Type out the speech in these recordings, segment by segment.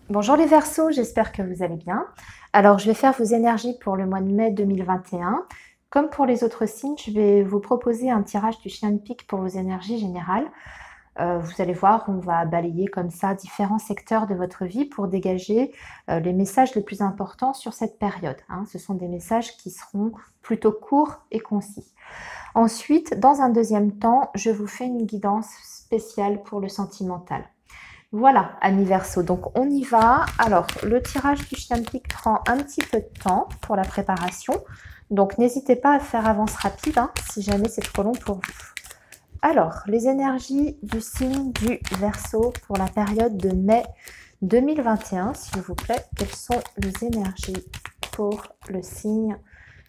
Bonjour les Verseaux, j'espère que vous allez bien. Alors, je vais faire vos énergies pour le mois de mai 2021. Comme pour les autres signes, je vais vous proposer un tirage du chien de pique pour vos énergies générales. Vous allez voir, on va balayer comme ça différents secteurs de votre vie pour dégager les messages les plus importants sur cette période, hein. Ce sont des messages qui seront plutôt courts et concis. Ensuite, dans un deuxième temps, je vous fais une guidance spéciale pour le sentimental. Voilà, amis Verseau, donc on y va. Alors, le tirage du chien de pique prend un petit peu de temps pour la préparation. Donc, n'hésitez pas à faire avance rapide, hein, si jamais c'est trop long pour vous. Alors, les énergies du signe du Verseau pour la période de mai 2021, s'il vous plaît. Quelles sont les énergies pour le signe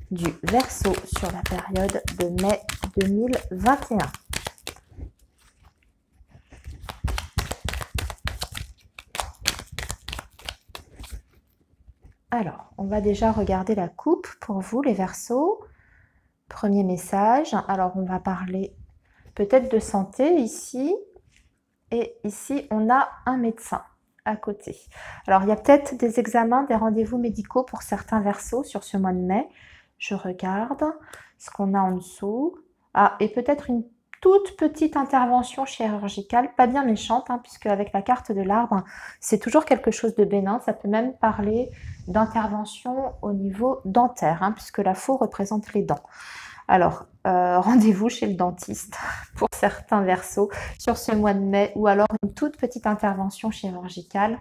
du Verseau sur la période de mai 2021? Alors, on va déjà regarder la coupe pour vous, les Verseaux. Premier message. Alors, on va parler peut-être de santé ici. Et ici, on a un médecin à côté. Alors, il y a peut-être des examens, des rendez-vous médicaux pour certains Verseaux sur ce mois de mai. Je regarde ce qu'on a en dessous. Ah, et peut-être une toute petite intervention chirurgicale, pas bien méchante, hein, puisque avec la carte de l'arbre, c'est toujours quelque chose de bénin. Ça peut même parler d'intervention au niveau dentaire, hein, puisque la faux représente les dents. Alors, rendez-vous chez le dentiste pour certains Verseaux sur ce mois de mai, ou alors une toute petite intervention chirurgicale,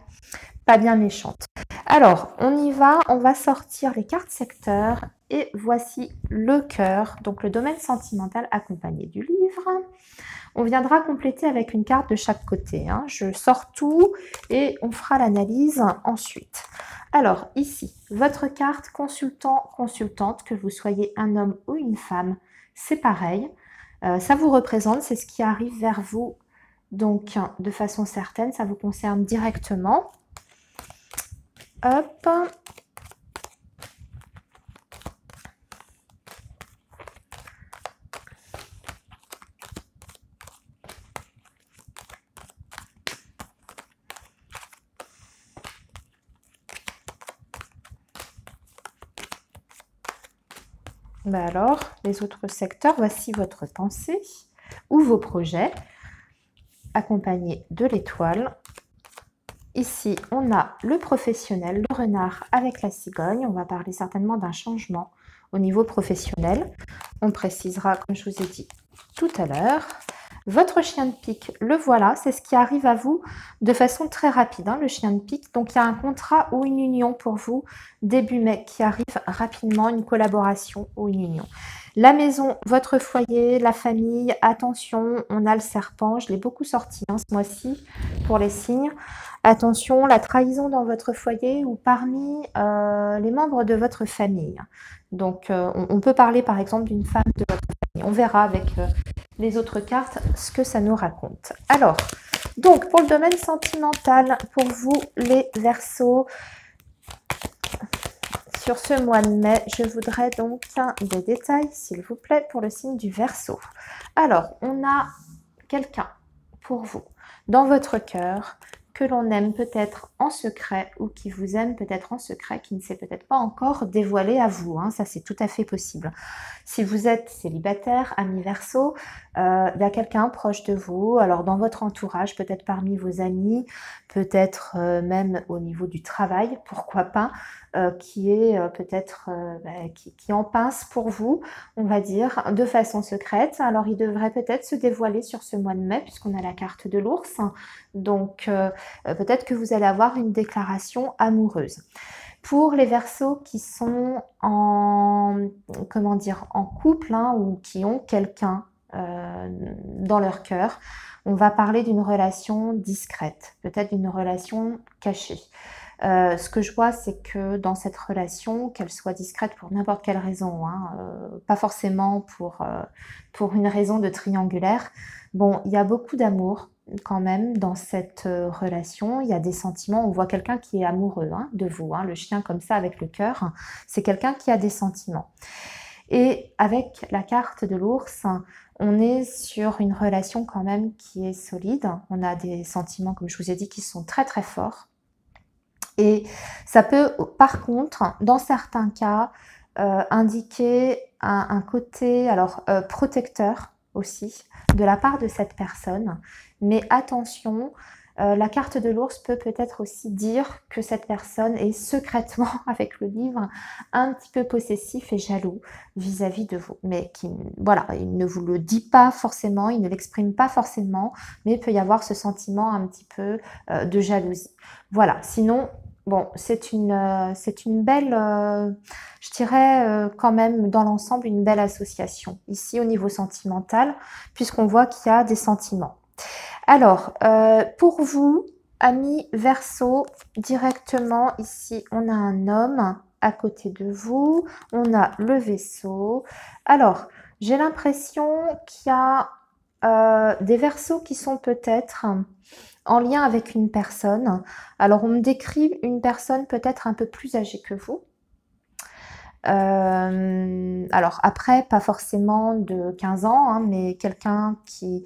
pas bien méchante. Alors, on y va, on va sortir les cartes secteurs et voici le cœur, donc le domaine sentimental accompagné du livre. On viendra compléter avec une carte de chaque côté, hein. Je sors tout et on fera l'analyse ensuite. Alors ici, votre carte consultant, consultante, que vous soyez un homme ou une femme, c'est pareil. Ça vous représente, c'est ce qui arrive vers vous, donc de façon certaine, ça vous concerne directement. Hop. Ben alors, les autres secteurs, voici votre pensée ou vos projets, accompagnés de l'étoile. Ici, on a le professionnel, le renard avec la cigogne. On va parler certainement d'un changement au niveau professionnel. On précisera, comme je vous ai dit tout à l'heure. Votre chien de pique, le voilà, c'est ce qui arrive à vous de façon très rapide, hein, le chien de pique. Donc, il y a un contrat ou une union pour vous début mai qui arrive rapidement, une collaboration ou une union. La maison, votre foyer, la famille, attention, on a le serpent, je l'ai beaucoup sorti, hein, ce mois-ci pour les signes. Attention, la trahison dans votre foyer ou parmi les membres de votre famille. Donc, on peut parler par exemple d'une femme de votre famille. On verra avec les autres cartes ce que ça nous raconte. Alors, donc pour le domaine sentimental, pour vous les Verseaux, sur ce mois de mai, je voudrais donc des détails, s'il vous plaît, pour le signe du Verseau. Alors, on a quelqu'un pour vous dans votre cœur que l'on aime peut-être en secret ou qui vous aime peut-être en secret, qui ne s'est peut-être pas encore dévoilé à vous, hein, ça c'est tout à fait possible. Si vous êtes célibataire, ami Verseau, il y a quelqu'un proche de vous, alors dans votre entourage, peut-être parmi vos amis, peut-être même au niveau du travail, pourquoi pas, qui est peut-être qui en pince pour vous, on va dire, de façon secrète. Alors, il devrait peut-être se dévoiler sur ce mois de mai, puisqu'on a la carte de l'ours. Donc, peut-être que vous allez avoir une déclaration amoureuse. Pour les Verseaux qui sont en, comment dire, en couple, hein, ou qui ont quelqu'un dans leur cœur, on va parler d'une relation discrète, peut-être d'une relation cachée. Ce que je vois, c'est que dans cette relation, qu'elle soit discrète pour n'importe quelle raison, hein, pas forcément pour une raison de triangulaire. Bon, il y a beaucoup d'amour quand même dans cette relation. Il y a des sentiments. On voit quelqu'un qui est amoureux, hein, de vous, hein, le chien comme ça avec le cœur. C'est quelqu'un qui a des sentiments. Et avec la carte de l'ours, on est sur une relation quand même qui est solide. On a des sentiments, comme je vous ai dit, qui sont très très forts. Et ça peut, par contre, dans certains cas, indiquer un côté protecteur aussi de la part de cette personne. Mais attention, la carte de l'ours peut peut-être aussi dire que cette personne est secrètement, avec le livre, un petit peu possessif et jaloux vis-à-vis de vous. Mais voilà, il ne vous le dit pas forcément, il ne l'exprime pas forcément, mais il peut y avoir ce sentiment un petit peu de jalousie. Voilà, sinon, bon, c'est une belle, je dirais quand même dans l'ensemble, une belle association. Ici, au niveau sentimental, puisqu'on voit qu'il y a des sentiments. Alors, pour vous, amis Verseau, directement ici, on a un homme à côté de vous, on a le vaisseau. Alors, j'ai l'impression qu'il y a des Verseaux qui sont peut-être en lien avec une personne. Alors, on me décrit une personne peut-être un peu plus âgée que vous. Alors après, pas forcément de 15 ans, hein, mais quelqu'un qui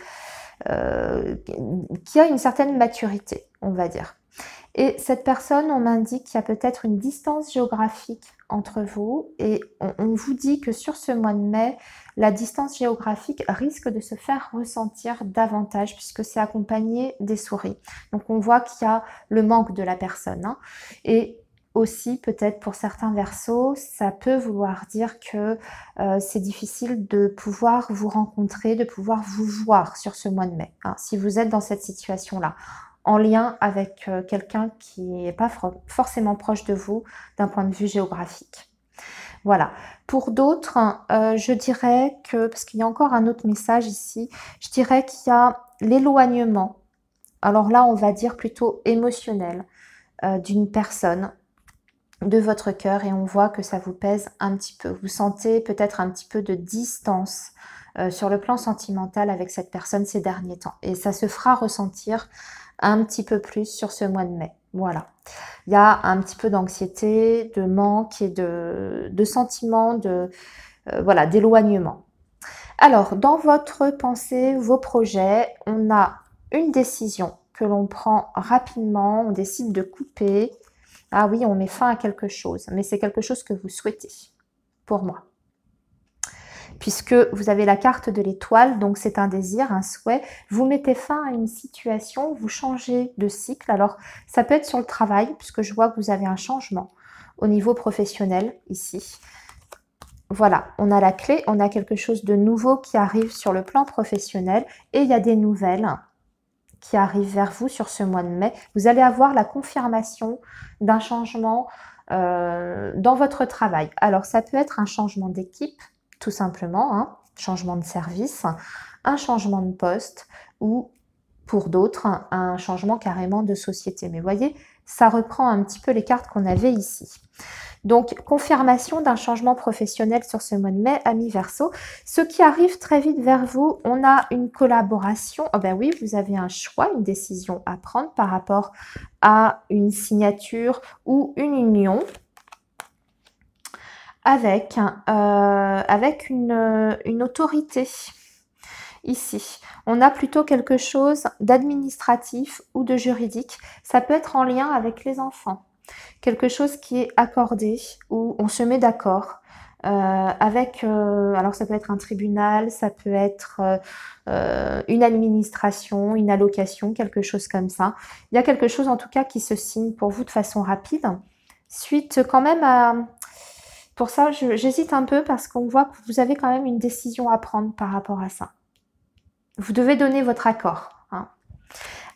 a une certaine maturité, on va dire. Et cette personne, on m'indique qu'il y a peut-être une distance géographique entre vous et on vous dit que sur ce mois de mai, la distance géographique risque de se faire ressentir davantage puisque c'est accompagné des souris. Donc on voit qu'il y a le manque de la personne. Hein. Et aussi, peut-être pour certains Verseaux, ça peut vouloir dire que c'est difficile de pouvoir vous rencontrer, de pouvoir vous voir sur ce mois de mai. Hein, si vous êtes dans cette situation-là, en lien avec quelqu'un qui n'est pas forcément proche de vous d'un point de vue géographique. Voilà. Pour d'autres, je dirais que, parce qu'il y a encore un autre message ici, je dirais qu'il y a l'éloignement. Alors là, on va dire plutôt émotionnel d'une personne de votre cœur et on voit que ça vous pèse un petit peu. Vous sentez peut-être un petit peu de distance sur le plan sentimental avec cette personne ces derniers temps. Et ça se fera ressentir un petit peu plus sur ce mois de mai. Voilà. Il y a un petit peu d'anxiété, de manque et de sentiments voilà, d'éloignement. Alors, dans votre pensée, vos projets, on a une décision que l'on prend rapidement, on décide de couper. Ah oui, on met fin à quelque chose, mais c'est quelque chose que vous souhaitez, pour moi. Puisque vous avez la carte de l'étoile, donc c'est un désir, un souhait. Vous mettez fin à une situation, vous changez de cycle. Alors, ça peut être sur le travail, puisque je vois que vous avez un changement au niveau professionnel, ici. Voilà, on a la clé, on a quelque chose de nouveau qui arrive sur le plan professionnel et il y a des nouvelles qui arrivent vers vous sur ce mois de mai. Vous allez avoir la confirmation d'un changement dans votre travail. Alors, ça peut être un changement d'équipe, tout simplement, hein, changement de service, un changement de poste ou, pour d'autres, un changement carrément de société. Mais voyez, ça reprend un petit peu les cartes qu'on avait ici. Donc, confirmation d'un changement professionnel sur ce mois de mai, amis Verseau. Ce qui arrive très vite vers vous, on a une collaboration. Oh ben oui, vous avez un choix, une décision à prendre par rapport à une signature ou une union avec une autorité. Ici, on a plutôt quelque chose d'administratif ou de juridique. Ça peut être en lien avec les enfants. Quelque chose qui est accordé, où on se met d'accord alors ça peut être un tribunal, ça peut être une administration, une allocation, quelque chose comme ça. Il y a quelque chose en tout cas qui se signe pour vous de façon rapide. Suite quand même à... Pour ça, j'hésite un peu parce qu'on voit que vous avez quand même une décision à prendre par rapport à ça. Vous devez donner votre accord. Hein.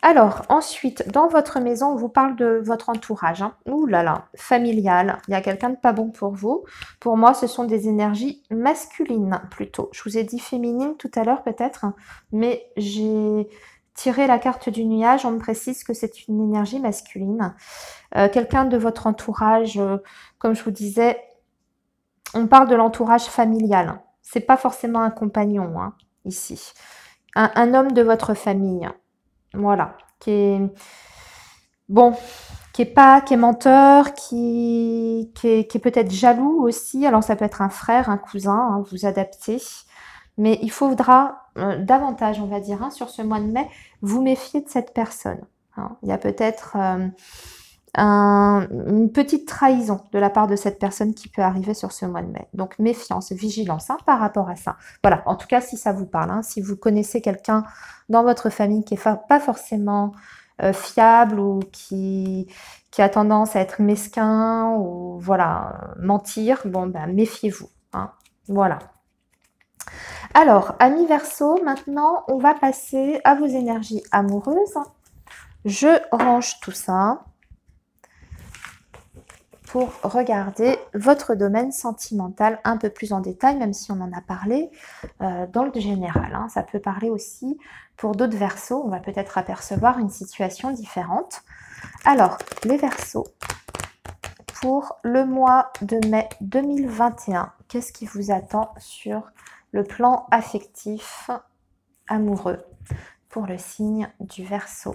Alors, ensuite, dans votre maison, on vous parle de votre entourage. Hein. Ouh là là, familial. Il y a quelqu'un de pas bon pour vous. Pour moi, ce sont des énergies masculines plutôt. Je vous ai dit féminine tout à l'heure peut-être, mais j'ai tiré la carte du nuage. On me précise que c'est une énergie masculine. Quelqu'un de votre entourage, comme je vous disais, on parle de l'entourage familial. C'est pas forcément un compagnon, hein, ici. Un homme de votre famille. Voilà, qui est bon, qui est menteur, qui est peut-être jaloux aussi. Alors ça peut être un frère, un cousin, hein, vous adaptez. Mais il faudra davantage, on va dire, hein, sur ce mois de mai, vous méfier de cette personne. Hein. Il y a peut-être une petite trahison de la part de cette personne qui peut arriver sur ce mois de mai. Donc méfiance, vigilance hein, par rapport à ça. Voilà, en tout cas si ça vous parle, hein, si vous connaissez quelqu'un dans votre famille qui n'est pas forcément fiable ou qui a tendance à être mesquin ou voilà, mentir, bon ben méfiez-vous. Hein, voilà. Alors, amis Verseau, maintenant on va passer à vos énergies amoureuses. Je range tout ça pour regarder votre domaine sentimental un peu plus en détail, même si on en a parlé dans le général. Hein. Ça peut parler aussi pour d'autres Verseaux. On va peut-être apercevoir une situation différente. Alors, les Verseaux, pour le mois de mai 2021, qu'est-ce qui vous attend sur le plan affectif amoureux pour le signe du Verseau?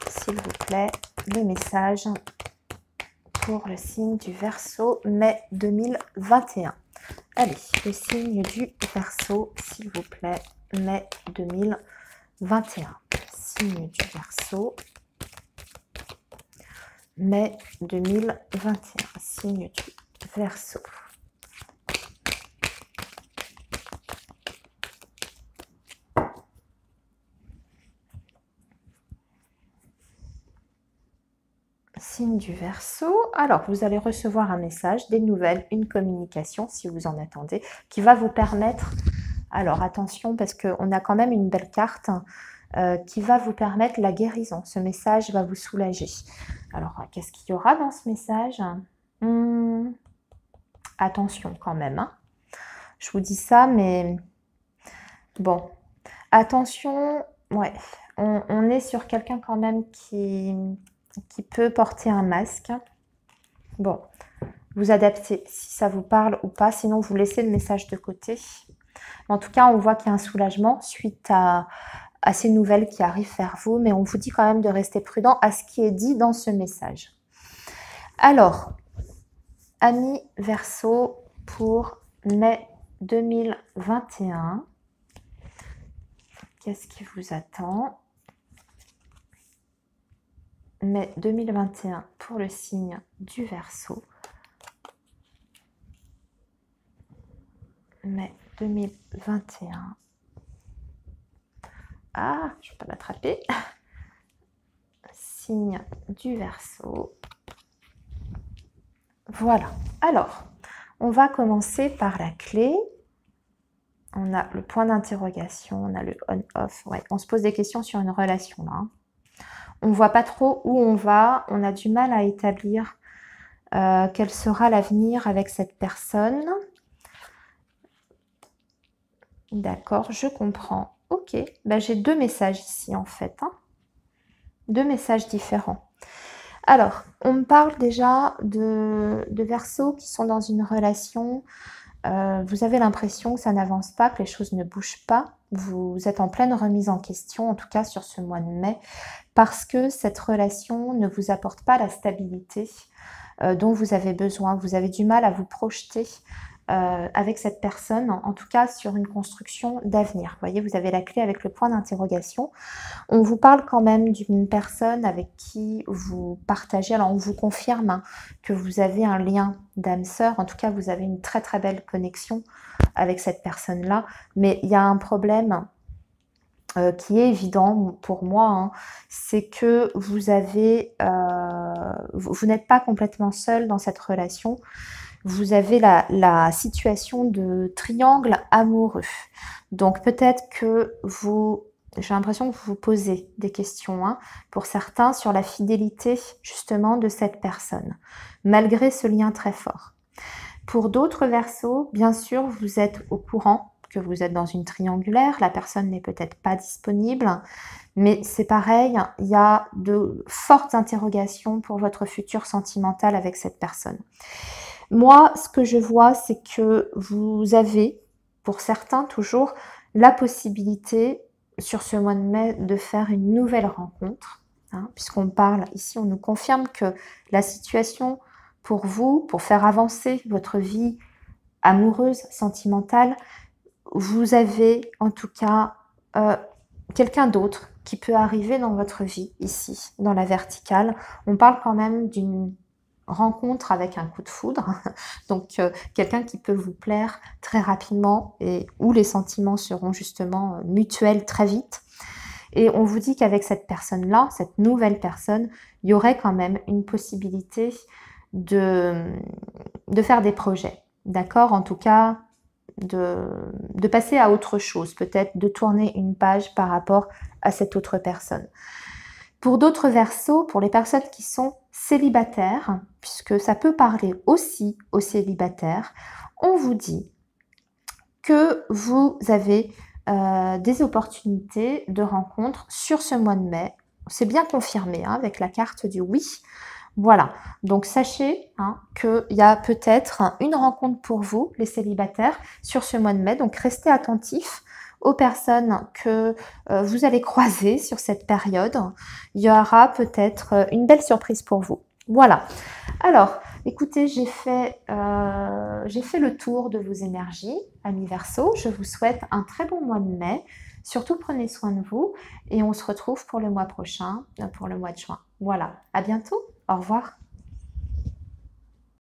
S'il vous plaît, le message pour le signe du Verseau, mai 2021. Allez, le signe du Verseau, s'il vous plaît, mai 2021. Signe du Verseau, mai 2021. Signe du Verseau. Signe du Verseau. Alors, vous allez recevoir un message, des nouvelles, une communication, si vous en attendez, qui va vous permettre, alors attention, parce qu'on a quand même une belle carte, qui va vous permettre la guérison. Ce message va vous soulager. Alors, qu'est-ce qu'il y aura dans ce message? Attention quand même. Hein. Je vous dis ça, mais bon, attention, ouais, on est sur quelqu'un quand même qui peut porter un masque. Bon, vous adaptez si ça vous parle ou pas, sinon vous laissez le message de côté. En tout cas, on voit qu'il y a un soulagement suite à ces nouvelles qui arrivent vers vous, mais on vous dit quand même de rester prudent à ce qui est dit dans ce message. Alors, amis Verseau, pour mai 2021, qu'est-ce qui vous attend? Mai 2021 pour le signe du Verseau. Mai 2021. Ah, je ne vais pas l'attraper. Signe du Verseau. Voilà. Alors, on va commencer par la clé. On a le point d'interrogation, on a le on-off. Ouais, on se pose des questions sur une relation là. On ne voit pas trop où on va. On a du mal à établir quel sera l'avenir avec cette personne. D'accord, je comprends. Ok, ben, j'ai deux messages ici en fait. Hein. Deux messages différents. Alors, on me parle déjà de Verseaux qui sont dans une relation. Vous avez l'impression que ça n'avance pas, que les choses ne bougent pas. Vous êtes en pleine remise en question, en tout cas sur ce mois de mai, parce que cette relation ne vous apporte pas la stabilité dont vous avez besoin. Vous avez du mal à vous projeter avec cette personne, en tout cas sur une construction d'avenir. Vous voyez, vous avez la clé avec le point d'interrogation. On vous parle quand même d'une personne avec qui vous partagez, alors on vous confirme hein, que vous avez un lien d'âme sœur, en tout cas vous avez une très très belle connexion avec cette personne-là, mais il y a un problème qui est évident pour moi, hein, c'est que vous avez, vous n'êtes pas complètement seul dans cette relation. Vous avez la situation de triangle amoureux. Donc peut-être que j'ai l'impression que vous vous posez des questions, hein, pour certains, sur la fidélité justement de cette personne, malgré ce lien très fort. Pour d'autres Verseaux, bien sûr, vous êtes au courant que vous êtes dans une triangulaire, la personne n'est peut-être pas disponible, mais c'est pareil, il y a de fortes interrogations pour votre futur sentimental avec cette personne. Moi, ce que je vois, c'est que vous avez, pour certains toujours, la possibilité, sur ce mois de mai, de faire une nouvelle rencontre. Hein, puisqu'on parle, ici, on nous confirme que la situation pour vous, pour faire avancer votre vie amoureuse, sentimentale, vous avez en tout cas quelqu'un d'autre qui peut arriver dans votre vie, ici, dans la verticale. On parle quand même d'une rencontre avec un coup de foudre, donc quelqu'un qui peut vous plaire très rapidement et où les sentiments seront justement mutuels très vite. Et on vous dit qu'avec cette personne-là, cette nouvelle personne, il y aurait quand même une possibilité de faire des projets, d'accord? En tout cas, de passer à autre chose, peut-être de tourner une page par rapport à cette autre personne. Pour d'autres Verseaux, pour les personnes qui sont célibataires, puisque ça peut parler aussi aux célibataires, on vous dit que vous avez des opportunités de rencontre sur ce mois de mai. C'est bien confirmé hein, avec la carte du oui. Voilà, donc sachez hein, qu'il y a peut-être une rencontre pour vous, les célibataires, sur ce mois de mai. Donc restez attentifs aux personnes que vous allez croiser sur cette période. Il y aura peut-être une belle surprise pour vous. Voilà. Alors, écoutez, j'ai fait le tour de vos énergies, amis Verseaux. Je vous souhaite un très bon mois de mai. Surtout, prenez soin de vous et on se retrouve pour le mois prochain, pour le mois de juin. Voilà, à bientôt. Au revoir.